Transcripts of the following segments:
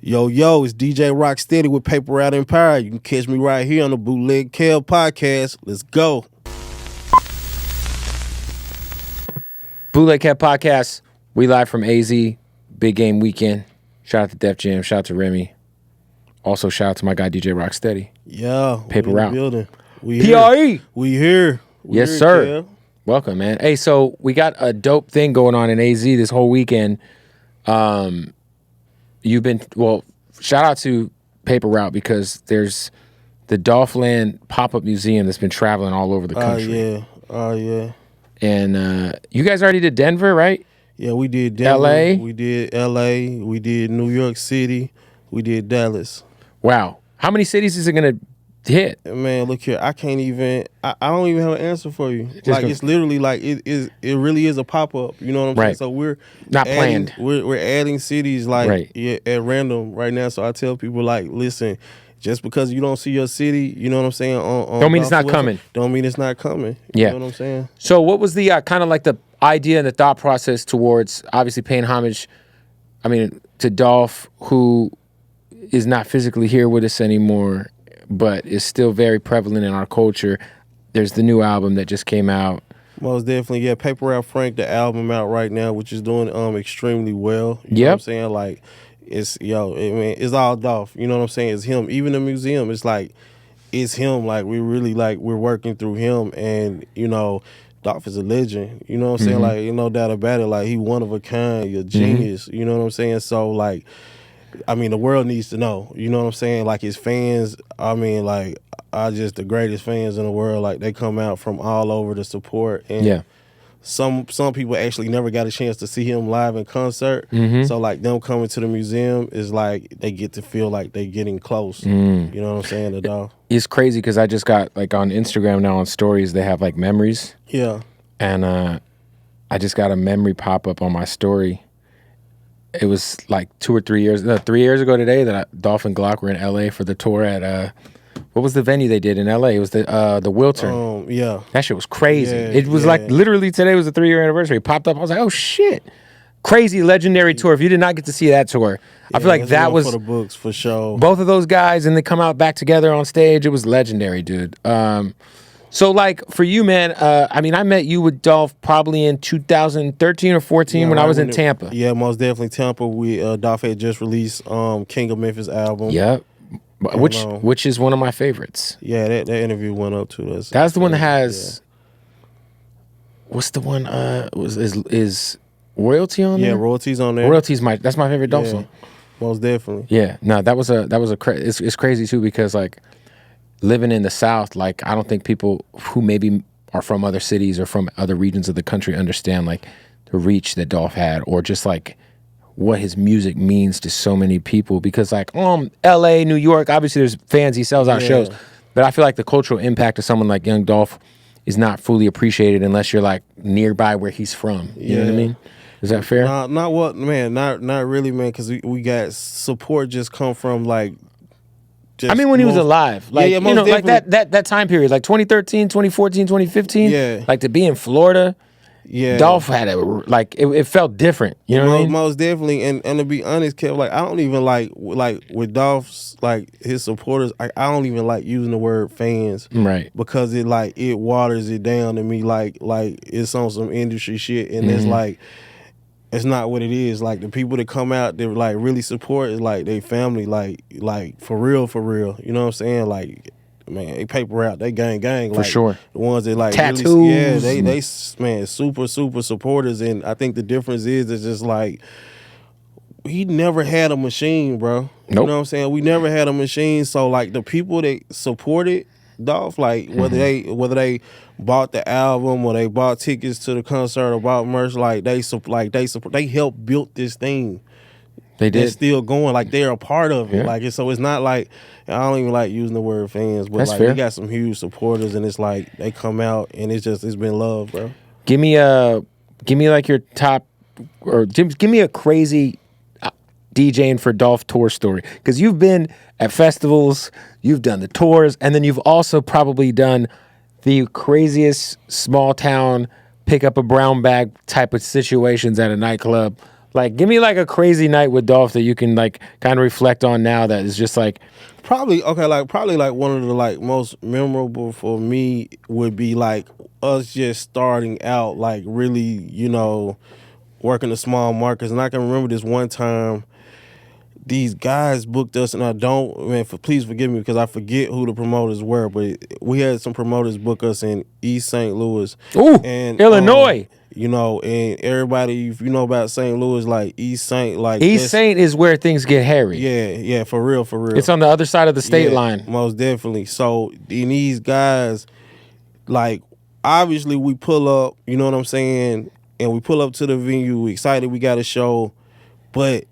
Yo, it's DJ RockSteddy with Paper Route Empire. You can catch me right here on the Bootleg podcast. Let's go. Bootleg podcast. We live from AZ. Big game weekend. Shout out to Def Jam. Shout out to Remy. Also shout out to my guy DJ RockSteddy. Yeah. Paper Route. Building. We PRE. We here. Yes, here, sir. Kev. Welcome, man. Hey, so we got a dope thing going on in AZ this whole weekend. Shout out to Paper Route because there's the Dolphland pop-up museum that's been traveling all over the country. Oh, yeah. And you guys already did Denver, right? Yeah, we did Denver. LA? We did LA. We did New York City. We did Dallas. Wow. How many cities is it going to hit? Man, look here. I can't even. I don't even have an answer for you. It's literally like it really is a pop up. You know what I'm saying? So we're not planned. We're adding cities at random right now. So I tell people listen, just because you don't see your city, you know what I'm saying? Don't mean it's not coming. Don't mean it's not coming. Yeah. You know what I'm saying? So what was the kind of like the idea and the thought process towards obviously paying homage? To Dolph, who is not physically here with us anymore, but is still very prevalent in our culture. There's the new album that just came out. Most definitely, yeah. Paper Route Frank, the album out right now, which is doing extremely well. You know what I'm saying? It's all Dolph. You know what I'm saying? It's him. Even the museum, it's him. We're working through him, and Dolph is a legend. You know what I'm saying? No doubt about it. He one of a kind, a genius. You know what I'm saying? So the world needs to know. You know what I'm saying? His fans, are just the greatest fans in the world. They come out from all over to support. And some people actually never got a chance to see him live in concert. So them coming to the museum is they get to feel like they getting close. You know what I'm saying? The Dolph. It's crazy because I just got on Instagram now on stories they have memories. Yeah. And I just got a memory pop up on my story. It was 3 years ago today that Dolph and Glock were in LA for the tour at what was the venue they did in LA? It was the Wiltern. Yeah. That shit was crazy. Yeah, it was literally today was the 3-year anniversary. It popped up. I was like, oh shit. Crazy legendary tour. If you did not get to see that tour, I feel like that was for the books for sure. Both of those guys and they come out back together on stage. It was legendary, dude. So for you, man, I met you with Dolph probably in 2013 or 14 when I was in Tampa. Yeah, most definitely Tampa. Dolph had just released King of Memphis album. Yep. Which is one of my favorites. Yeah, that interview went up to us. That's the one that has what's the one is Royalty on there? Yeah, Royalty's on there. Royalty's that's my favorite Dolph song. Most definitely. Yeah. No, that was it's crazy too because living in the South, I don't think people who maybe are from other cities or from other regions of the country understand the reach that Dolph had or just what his music means to so many people because LA, New York, obviously there's fans, he sells out shows, but I feel like the cultural impact of someone like Young Dolph is not fully appreciated unless you're nearby where he's from. You know what I mean? Is that fair? Not really, man, because we got support just come from when he was alive. That time period, 2013, 2014, 2015. Yeah. To be in Florida, Dolph had it felt different. You know what I mean? Most definitely. And to be honest, Kev, I don't even with Dolph's, his supporters, I don't even like using the word fans. Right. Because it waters it down to me like it's on some industry shit. And it's not what it is. The people that come out, they really support is they family, for real. You know what I'm saying? Man, they Paper out, they gang. For sure. The ones that tattoos. Really, they super supporters. And I think the difference is just he never had a machine, bro. Nope. You know what I'm saying? We never had a machine. So the people that supported Dolph, whether they bought the album or they bought tickets to the concert or bought merch, they helped build this thing. They did. It's still going. They're a part of it. Yeah. So it's not I don't even like using the word fans, but That's fair. We got some huge supporters, and it's they come out and it's been love, bro. Give me your top, or give me a crazy DJing for Dolph tour story because you've been at festivals, you've done the tours, and then you've also probably done the craziest small town pick up a brown bag type of situations at a nightclub. Like, give me like a crazy night with Dolph that you can like kind of reflect on now. That is just like probably like one of the like most memorable for me would be like us just starting out like really, you know, working the small markets. And I can remember this one time these guys booked us, and I don't, man, please forgive me because I forget who the promoters were, but we had some promoters book us in East St. Louis. Ooh, and Illinois. You know, and everybody, if you know about St. Louis, like East St., like East St. is where things get hairy. Yeah, for real. It's on the other side of the state line. Most definitely. So, and these guys, like, obviously we pull up, you know what I'm saying, and we pull up to the venue, we excited, we got a show, but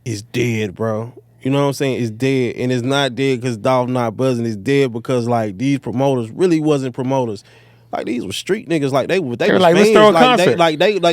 it's dead, bro. You know what I'm saying? It's dead, and it's not dead because Dolph not buzzing. It's dead because like these promoters really wasn't promoters. Like these were street niggas. Like they were like, fans. Let's throw a concert.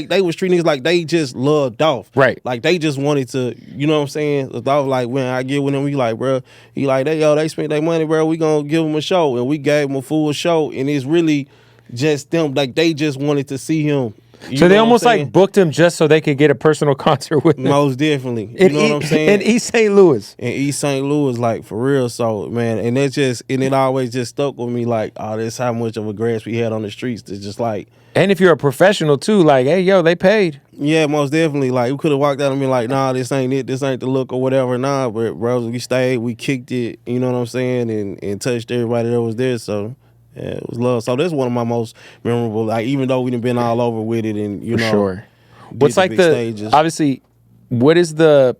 They were street niggas. Like they just loved Dolph. Right. Like they just wanted to. You know what I'm saying? Dolph, like when I get with him, we like, bro. He like they spent their money, bro. We gonna give them a show, and we gave them a full show, and it's really just them. Like they just wanted to see him. So they almost like booked him just so they could get a personal concert with him. Most definitely. You know what I'm saying? In East St. Louis. In East St. Louis, like for real. So man, and it always just stuck with me like, oh, this how much of a grasp we had on the streets. It's just like, and if you're a professional too, like, hey, yo, they paid. Yeah, most definitely. Like we could have walked out and been like, nah, this ain't it, this ain't the look or whatever. Nah, but bro, we stayed, we kicked it, you know what I'm saying, and touched everybody that was there. So yeah, it was love. So that's one of my most memorable. Like even though we done been all over with it, and you know, sure. What's like the stages. Obviously, what is the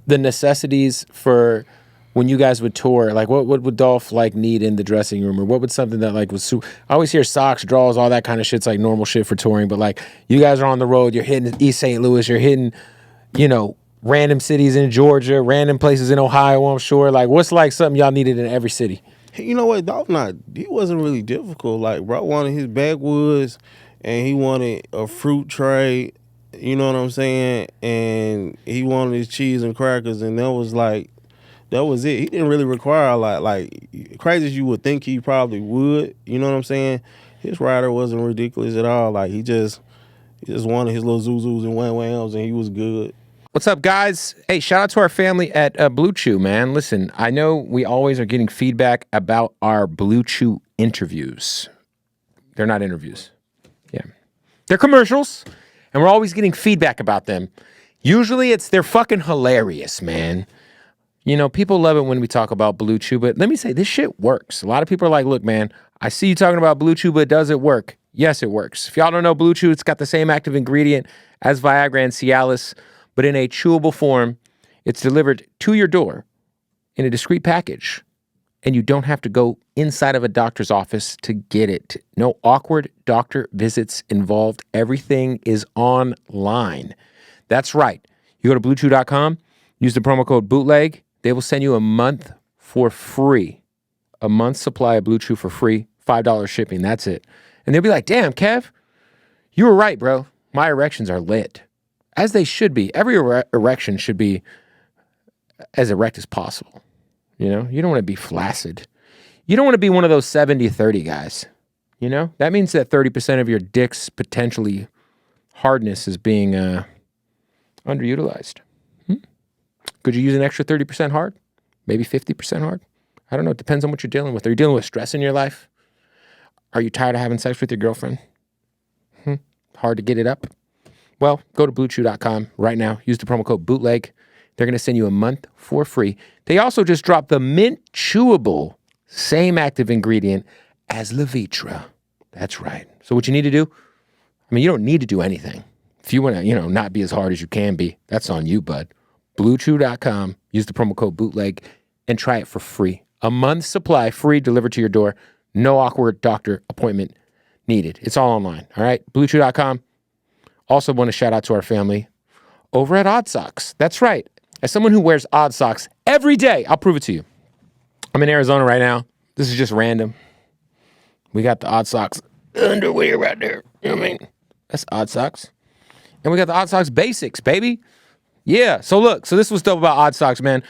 necessities for when you guys would tour? Like what would Dolph like need in the dressing room, or what would something that like was? I always hear socks, draws, all that kind of shit's like normal shit for touring. But like you guys are on the road, you're hitting East St. Louis, you're hitting, you know, random cities in Georgia, random places in Ohio. I'm sure. Like what's like something y'all needed in every city? You know what, Dolph he wasn't really difficult. Like, bro wanted his backwoods, and he wanted a fruit tray, you know what I'm saying? And he wanted his cheese and crackers, and that was it. He didn't really require a lot. Like, crazy as you would think he probably would, you know what I'm saying? His rider wasn't ridiculous at all. Like, he just wanted his little Zuzus and Wham Whams, and he was good. What's up, guys? Hey, shout out to our family at BlueChew, man. Listen, I know we always are getting feedback about our BlueChew interviews. They're not interviews. Yeah. They're commercials, and we're always getting feedback about them. Usually they're fucking hilarious, man. You know, people love it when we talk about BlueChew, but let me say, this shit works. A lot of people are like, look, man, I see you talking about BlueChew, but does it work? Yes, it works. If y'all don't know BlueChew, it's got the same active ingredient as Viagra and Cialis, but in a chewable form. It's delivered to your door in a discreet package, and you don't have to go inside of a doctor's office to get it. No awkward doctor visits involved. Everything is online. That's right. You go to BlueChew.com, use the promo code BOOTLEG. They will send you a month for free. A month's supply of BlueChew for free, $5 shipping. That's it. And they'll be like, damn, Kev, you were right, bro. My erections are lit. As they should be. Every erection should be as erect as possible. You know, you don't want to be flaccid. You don't want to be one of those 70-30 guys. You know, that means that 30% of your dick's potentially hardness is being underutilized. Could you use an extra 30% hard? Maybe 50% hard? I don't know. It depends on what you're dealing with. Are you dealing with stress in your life? Are you tired of having sex with your girlfriend? Hard to get it up? Well, go to BlueChew.com right now. Use the promo code BOOTLEG. They're going to send you a month for free. They also just dropped the mint chewable, same active ingredient as Levitra. That's right. So what you need to do, I mean, you don't need to do anything. If you want to, you know, not be as hard as you can be, that's on you, bud. BlueChew.com. Use the promo code BOOTLEG and try it for free. A month's supply, free, delivered to your door. No awkward doctor appointment needed. It's all online. All right? BlueChew.com. Also want to shout out to our family over at Odd Socks. That's right. As someone who wears Odd Socks every day, I'll prove it to you. I'm in Arizona right now. This is just random. We got the Odd Socks underwear right there. You know what I mean? That's Odd Socks. And we got the Odd Socks Basics, baby. Yeah. So look, this was dope about Odd Socks, man.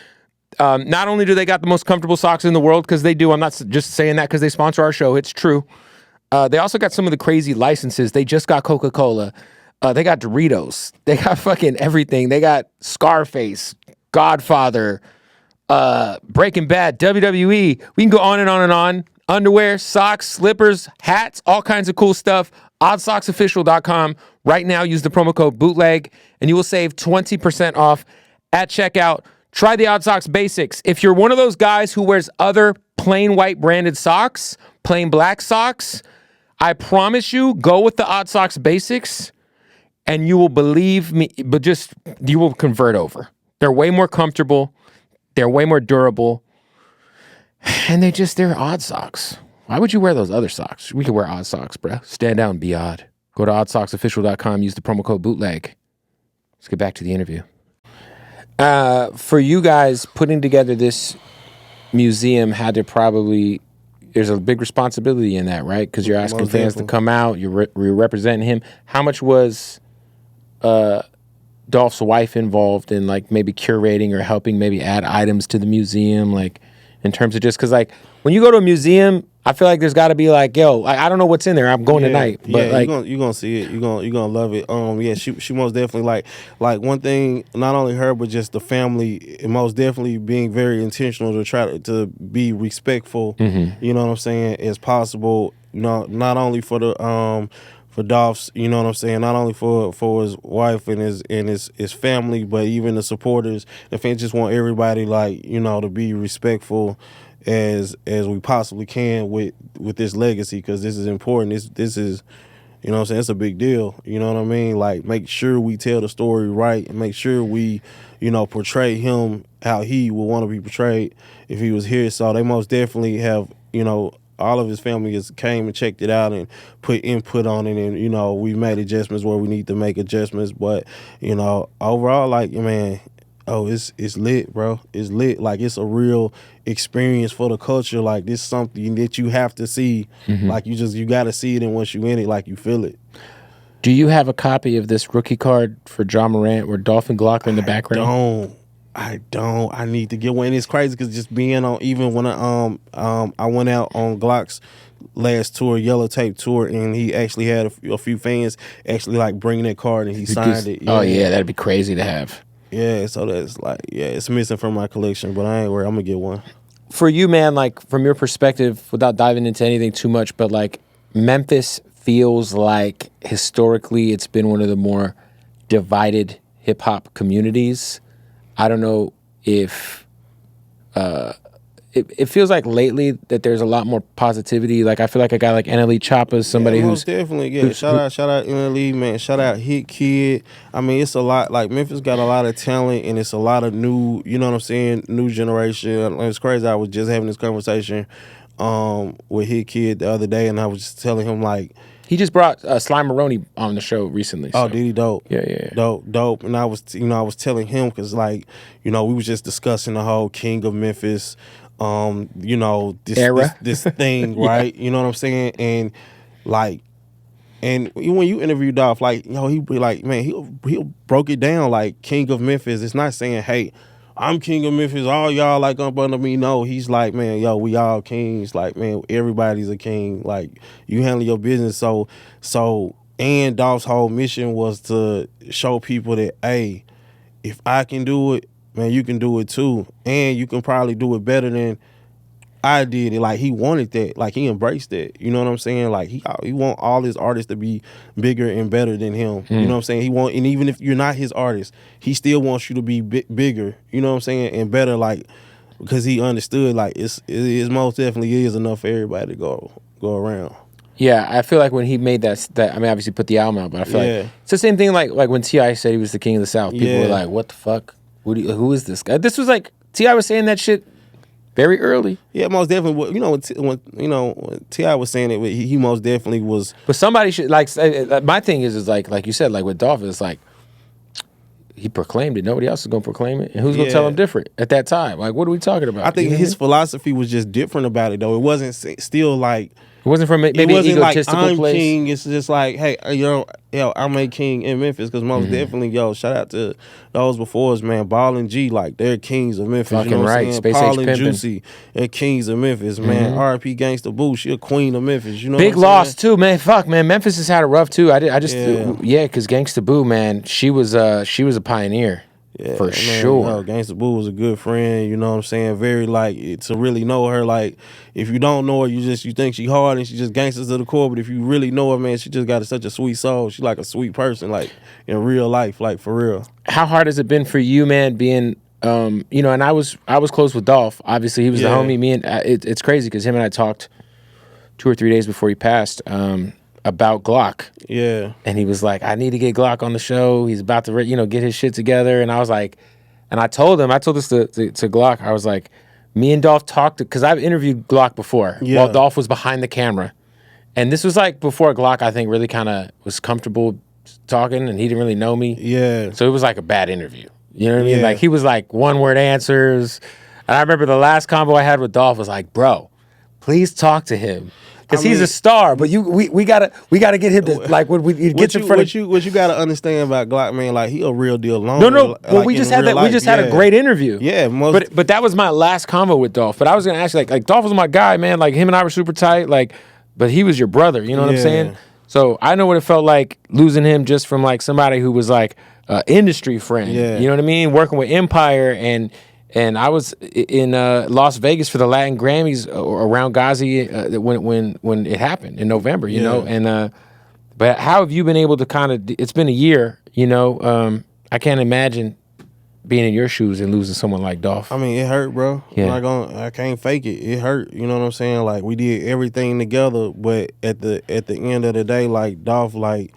Not only do they got the most comfortable socks in the world, because they do. I'm not just saying that because they sponsor our show. It's true. They also got some of the crazy licenses. They just got Coca-Cola. They got Doritos. They got fucking everything. They got Scarface, Godfather, Breaking Bad, WWE. We can go on and on and on. Underwear, socks, slippers, hats, all kinds of cool stuff. Oddsocksofficial.com. Right now, use the promo code BOOTLEG, and you will save 20% off at checkout. Try the Odd Socks Basics. If you're one of those guys who wears other plain white branded socks, plain black socks, I promise you, go with the Odd Socks Basics, and you will believe me, but just, you will convert over. They're way more comfortable. They're way more durable. And they're odd socks. Why would you wear those other socks? We could wear odd socks, bro. Stand out and be odd. Go to oddsocksofficial.com. Use the promo code BOOTLEG. Let's get back to the interview. For you guys, putting together this museum had to probably, there's a big responsibility in that, right? Because you're asking Most fans definitely. to come out. You're representing him. How much was Dolph's wife involved in like maybe curating or helping maybe add items to the museum, like in terms of just because like when you go to a museum, I feel like there's got to be like, yo, like, I don't know what's in there. I'm going tonight, but like you're gonna see it. You're gonna love it. Yeah, she most definitely like one thing. Not only her, but just the family. Most definitely being very intentional to try to be respectful. You know what I'm saying, as possible. Not only for the for Dolph's, you know what I'm saying, not only for his wife and his family, but even the supporters. The fans just want everybody to be respectful as we possibly can with this legacy, because this is important. This is, you know what I'm saying, it's a big deal. You know what I mean? Like, make sure we tell the story right and make sure we, portray him how he would want to be portrayed if he was here. So they most definitely have, all of his family has came and checked it out and put input on it, and we made adjustments where we need to make adjustments. But overall, like, man, it's lit, bro. It's lit. Like, it's a real experience for the culture. Like, this is something that you have to see. Like, you got to see it, and once you in it, like, you feel it. do you have a copy of this rookie card for John Morant where Dolph and Glock are in the background? I don't. I need to get one. And it's crazy because just being on, even when I went out on Glock's last tour, Yellow Tape tour, and he actually had a few fans actually like bringing that card and he signed it. Yeah. Oh yeah, that'd be crazy to have. Yeah, so that's like, it's missing from my collection, but I ain't worried. I'm gonna get one. For you, man, like from your perspective, without diving into anything too much, but like Memphis feels like historically it's been one of the more divided hip hop communities. I don't know if it feels like lately that there's a lot more positivity. Like, I feel like a guy like NLE Choppa is somebody who's definitely, shout out NLE, man. Shout out Hit Kid. I mean, it's a lot. Like, Memphis got a lot of talent, and it's a lot of new, you know what I'm saying, new generation. It's crazy. I was just having this conversation with Hit Kid the other day, and I was just telling him, like, he just brought Sly Maroney on the show recently. So. Oh, did he? Dope. Yeah. Dope. And I was telling him, because, like, we was just discussing the whole King of Memphis, this thing, right? You know what I'm saying? And like, and when you interview Dolph, like, he be like, man, he'll broke it down like King of Memphis. It's not saying, hey, I'm King of Memphis, all y'all like up under me. No, he's like, man, we all kings. Like, man, everybody's a king. Like, you handle your business. So, and Dolph's whole mission was to show people that, hey, if I can do it, man, you can do it too. And you can probably do it better than I did it. Like, he wanted that. Like, he embraced that. You know what I'm saying? Like, he want all his artists to be bigger and better than him. You know what I'm saying? And even if you're not his artist, he still wants you to be bigger. You know what I'm saying? And better, like, because he understood, like, it most definitely is enough for everybody to go around. Yeah, I feel like when he made that I mean, obviously put the album out, but I feel like it's the same thing like when T.I. said he was the king of the South. People were like, what the fuck? Who is this guy? This was like, T.I. was saying that shit very early. Yeah, most definitely. When T.I. was saying it, he most definitely was. But somebody should, like, my thing is like you said, like with Dolph, it's like, he proclaimed it. Nobody else is going to proclaim it. And who's going to tell him different at that time? Like, what are we talking about? I think his philosophy was just different about it, though. It wasn't still like, It wasn't from maybe it wasn't an like egotistical I'm place. king. It's just like, hey, I'm a king in Memphis because most definitely, shout out to those before us, man. Ball and G, like they're kings of Memphis. Fucking You know what right. I'm saying? Space Paul Age and pimpin'. Juicy, they're kings of Memphis, man. R.I.P. Gangsta Boo, she a queen of Memphis. You know Big what I'm loss saying? too, man. Fuck, man. Memphis has had it rough too. Yeah. Because Gangsta Boo, man, she was a pioneer. Yeah, For man, sure. Gangsta Boo was a good friend, you know what I'm saying? Very like to really know her, like if you don't know her, you think she hard and she just gangsters to the core, but if you really know her, man, she just got such a sweet soul. She like a sweet person, like in real life, like for real. How hard has it been for you, man, being and I was close with Dolph. Obviously, he was the homie. Me and it's crazy because him and I talked 2 or 3 days before he passed about Glock. Yeah. And he was like, I need to get Glock on the show. He's about to, get his shit together. And I was like, and I told this to Glock. I was like, me and Dolph talked, because I've interviewed Glock before while Dolph was behind the camera. And this was like before Glock, I think, really kind of was comfortable talking and he didn't really know me. Yeah. So it was like a bad interview. You know what I mean? Yeah. Like he was like one-word answers. And I remember the last convo I had with Dolph was like, bro, please talk to him. Because he's a star, but we gotta get him to like when we get in front of what you gotta understand about Glock, man, like he a real deal long. No. Well, we just had that. We just had a great interview. Yeah, but that was my last convo with Dolph. But I was gonna ask you, like Dolph was my guy, man. Like him and I were super tight. Like, but he was your brother. You know what I'm saying? So I know what it felt like losing him just from like somebody who was like industry friend. Yeah. You know what I mean? Working with Empire and I was in Las Vegas for the Latin Grammys around Ghazi when it happened in November, you know. And but how have you been able to kind of? It's been a year, you know. I can't imagine being in your shoes and losing someone like Dolph. I mean, it hurt, bro. Yeah. I can't fake it. It hurt. You know what I'm saying? Like we did everything together, but at the end of the day, like Dolph, like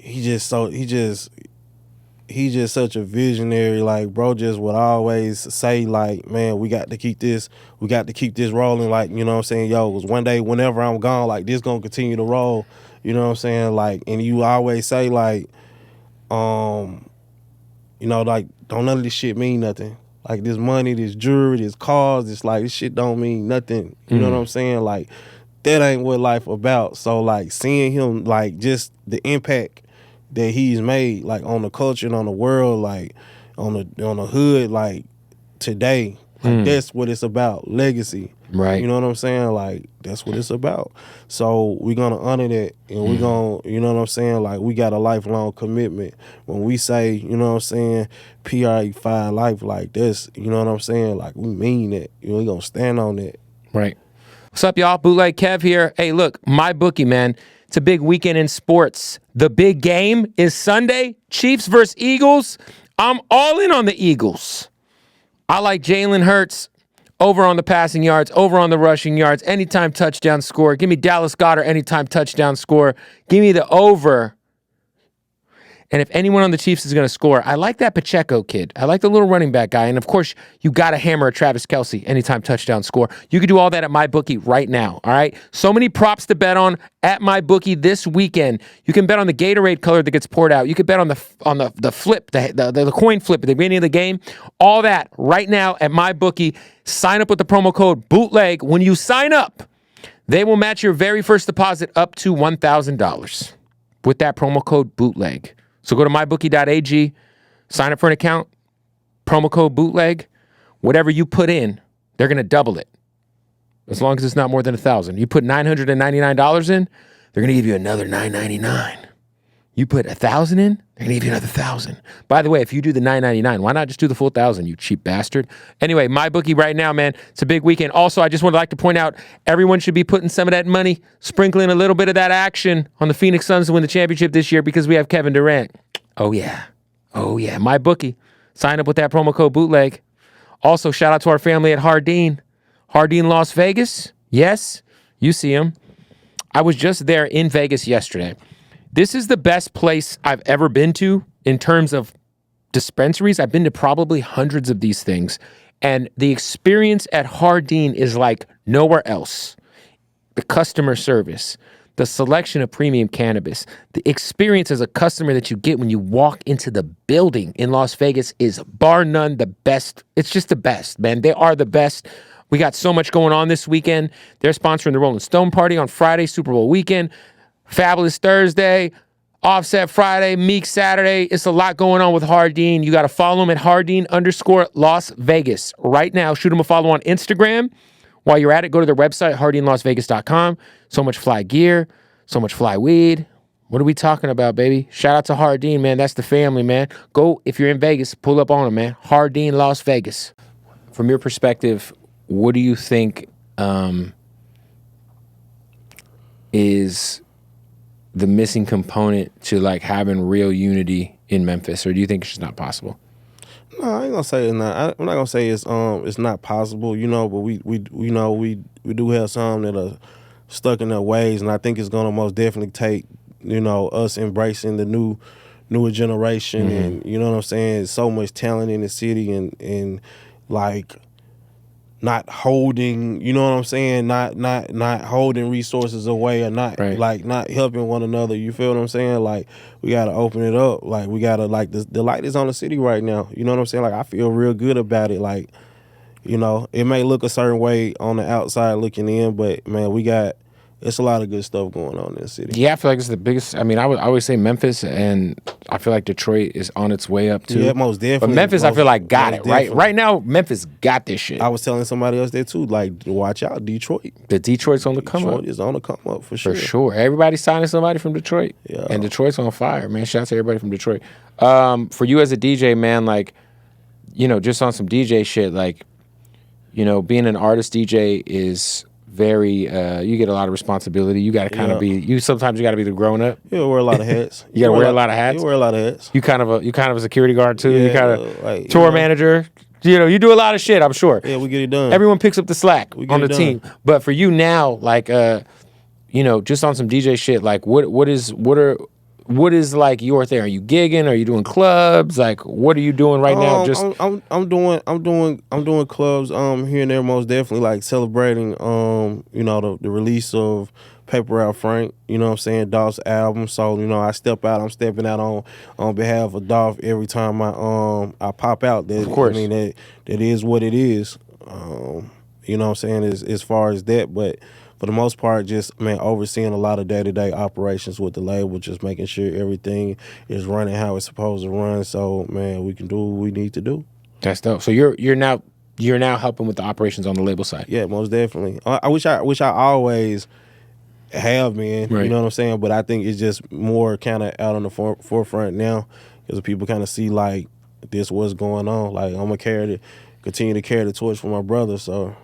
he's just such a visionary. Like bro just would always say like, man, we got to keep this rolling. Like, you know what I'm saying? Yo, because one day whenever I'm gone, like this gonna continue to roll. You know what I'm saying? Like, and you always say like, like don't none of this shit mean nothing. Like this money, this jewelry, this cars, this shit don't mean nothing. You know what I'm saying? Like that ain't what life about. So like seeing him, like just the impact that he's made, like on the culture and on the world, like on the hood, like today, like that's what it's about, legacy. Right. You know what I'm saying? Like that's what it's about. So we're gonna honor that, and we're gonna, you know what I'm saying? Like we got a lifelong commitment. When we say, you know what I'm saying, PRE5 life, like this, you know what I'm saying? Like we mean that. You know, we gonna stand on that. Right. What's up, y'all? Bootleg Kev here. Hey, look, MyBookie, man. It's a big weekend in sports. The big game is Sunday, Chiefs versus Eagles. I'm all in on the Eagles. I like Jalen Hurts over on the passing yards, over on the rushing yards, anytime touchdown score. Give me Dallas Goedert, anytime touchdown score. Give me the over. And if anyone on the Chiefs is going to score, I like that Pacheco kid. I like the little running back guy. And of course, you got to hammer a Travis Kelce anytime touchdown score. You can do all that at MyBookie right now. All right. So many props to bet on at MyBookie this weekend. You can bet on the Gatorade color that gets poured out. You can bet on the flip, the coin flip at the beginning of the game. All that right now at MyBookie. Sign up with the promo code BOOTLEG. When you sign up, they will match your very first deposit up to $1,000 with that promo code BOOTLEG. So go to mybookie.ag, sign up for an account, promo code BOOTLEG. Whatever you put in, they're going to double it. As long as it's not more than $1,000. You put $999 in, they're going to give you another $999. You put $1,000 in, they're going to give you another $1,000. By the way, if you do the $999, why not just do the full $1,000, you cheap bastard? Anyway, MyBookie right now, man, it's a big weekend. Also, I just would like to point out, everyone should be putting some of that money, sprinkling a little bit of that action on the Phoenix Suns to win the championship this year because we have Kevin Durant. Oh, yeah. Oh, yeah. MyBookie. Sign up with that promo code BOOTLEG. Also, shout out to our family at Hardin. Hardin, Las Vegas. Yes, you see them. I was just there in Vegas yesterday. This is the best place I've ever been to in terms of dispensaries. I've been to probably hundreds of these things. And the experience at Hardin is like nowhere else. The customer service, the selection of premium cannabis, the experience as a customer that you get when you walk into the building in Las Vegas is bar none the best. It's just the best, man. They are the best. We got so much going on this weekend. They're sponsoring the Rolling Stone Party on Friday, Super Bowl weekend, Fabulous Thursday, Offset Friday, Meek Saturday. It's a lot going on with Hardin. You got to follow him at Hardin_Las Vegas. Right now, shoot him a follow on Instagram. While you're at it, go to their website, HardinLasVegas.com. So much fly gear, so much fly weed. What are we talking about, baby? Shout out to Hardin, man. That's the family, man. Go, if you're in Vegas, pull up on him, man. Hardin Las Vegas. From your perspective, what do you think is the missing component to like having real unity in Memphis, or do you think it's just not possible? No, I ain't gonna say it's not. I'm not gonna say it's not possible, you know. But we do have some that are stuck in their ways, and I think it's gonna most definitely take, you know, us embracing the newer generation, and you know what I'm saying. So much talent in the city, and like not holding, you know what I'm saying, not holding resources away, or not like not helping one another. You feel what I'm saying? Like we gotta open it up. Like we gotta like the light is on the city right now. You know what I'm saying? Like I feel real good about it. Like, you know, it may look a certain way on the outside looking in, but man, it's a lot of good stuff going on in the city. Yeah, I feel like it's the biggest. I mean, I would always say Memphis, and I feel like Detroit is on its way up too. Yeah, most definitely. But Memphis, I feel like got it right. Right now, Memphis got this shit. I was telling somebody else there too, like watch out, Detroit. The Detroit's on the come up. Detroit is on the come up for sure. For sure, everybody's signing somebody from Detroit. Yeah, and Detroit's on fire, man. Shout out to everybody from Detroit. For you as a DJ, man, like, you know, just on some DJ shit, like, you know, being an artist DJ is very, you get a lot of responsibility. You got to kind of be, sometimes you got to be the grown up. You gotta wear a lot of hats. You got to wear a lot of hats. You wear a lot of hats. You kind of a security guard too. Yeah, you kind of like, tour manager. You know, you do a lot of shit, I'm sure. Yeah, we get it done. Everyone picks up the slack on the team. But for you now, like, you know, just on some DJ shit, like what is like your thing? Are you gigging? Are you doing clubs? Like, what are you doing right now? Just I'm doing clubs here and there, most definitely, like celebrating you know, the release of Paper Route Frank, you know what I'm saying, Dolph's album. So, you know, I'm stepping out on behalf of Dolph every time I pop out. That, of course. I mean that is what it is. You know what I'm saying, as far as that, but for the most part, just, man, overseeing a lot of day-to-day operations with the label, just making sure everything is running how it's supposed to run. So, man, we can do what we need to do. That's dope. So you're now helping with the operations on the label side. Yeah, most definitely. I wish I always have been. Right. You know what I'm saying? But I think it's just more kind of out on the forefront now, because people kind of see like this what's going on. Like I'm gonna continue to carry the torch for my brother. So.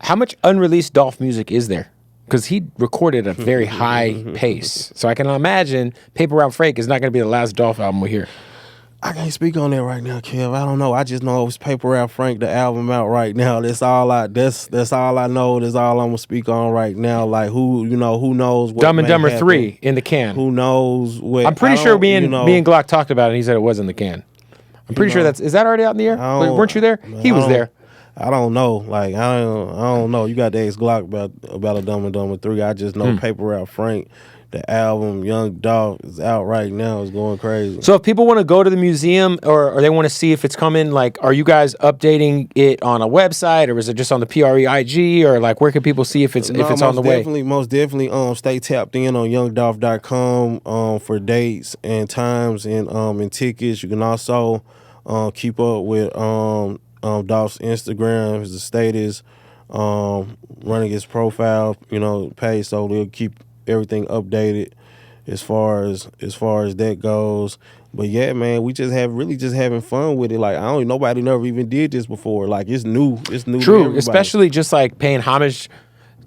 How much unreleased Dolph music is there? Because he recorded at a very high pace. So I can imagine Paper Route Frank is not going to be the last Dolph album we hear. I can't speak on that right now, Kev. I don't know. I just know it's Paper Route Frank, the album out right now. That's all I know. That's all I'm gonna speak on right now. Like who knows what Dumb and Dumber happen. 3 in the can. Who knows what? I'm pretty sure me and Glock talked about it and he said it was in the can. I'm pretty sure is that already out in the air? Weren't you there? He was there. I don't know. Like I don't know. You got to ask Glock about a Dumb and Dumber 3. I just know Paper Route Frank, the album Young Dolph, is out right now. It's going crazy. So if people want to go to the museum or they want to see if it's coming, like, are you guys updating it on a website, or is it just on the PREIG, or like where can people see if it's on the way? Most definitely stay tapped in on youngdolph.com for dates and times and tickets. You can also keep up with Dolph's Instagram, his status, running his profile, you know, page, so they'll keep everything updated as far as that goes. But yeah, man, we just having fun with it. Like nobody never even did this before. Like it's new. True, especially just like paying homage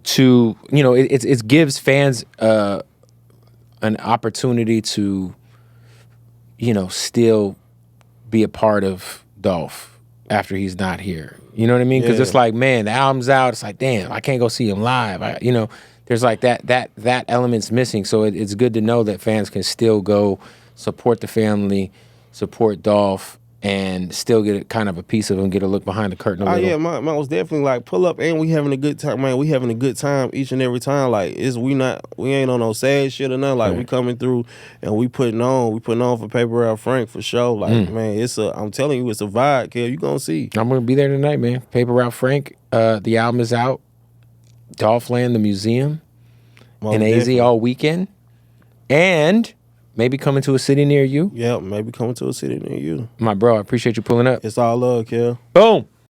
to, you know, it gives fans an opportunity to, you know, still be a part of Dolph after he's not here. You know what I mean? Because it's like, man, the album's out. It's like, damn, I can't go see him live. You know, there's like that element's missing. So it's good to know that fans can still go support the family, support Dolph, and still get kind of a piece of him, get a look behind the curtain a little. Yeah, mine was definitely like pull up, and we having a good time, man. We having a good time each and every time. Like we ain't on no sad shit or nothing. Like we coming through and we putting on for Paper Route Frank for sure. Like man, I'm telling you, it's a vibe, kid. You gonna see. I'm gonna be there tonight, man. Paper Route Frank. The album is out. Dolphland, the museum, Most in AZ definitely. all weekend, and maybe coming to a city near you. Yeah, maybe coming to a city near you. My bro, I appreciate you pulling up. It's all love, Kel. Boom.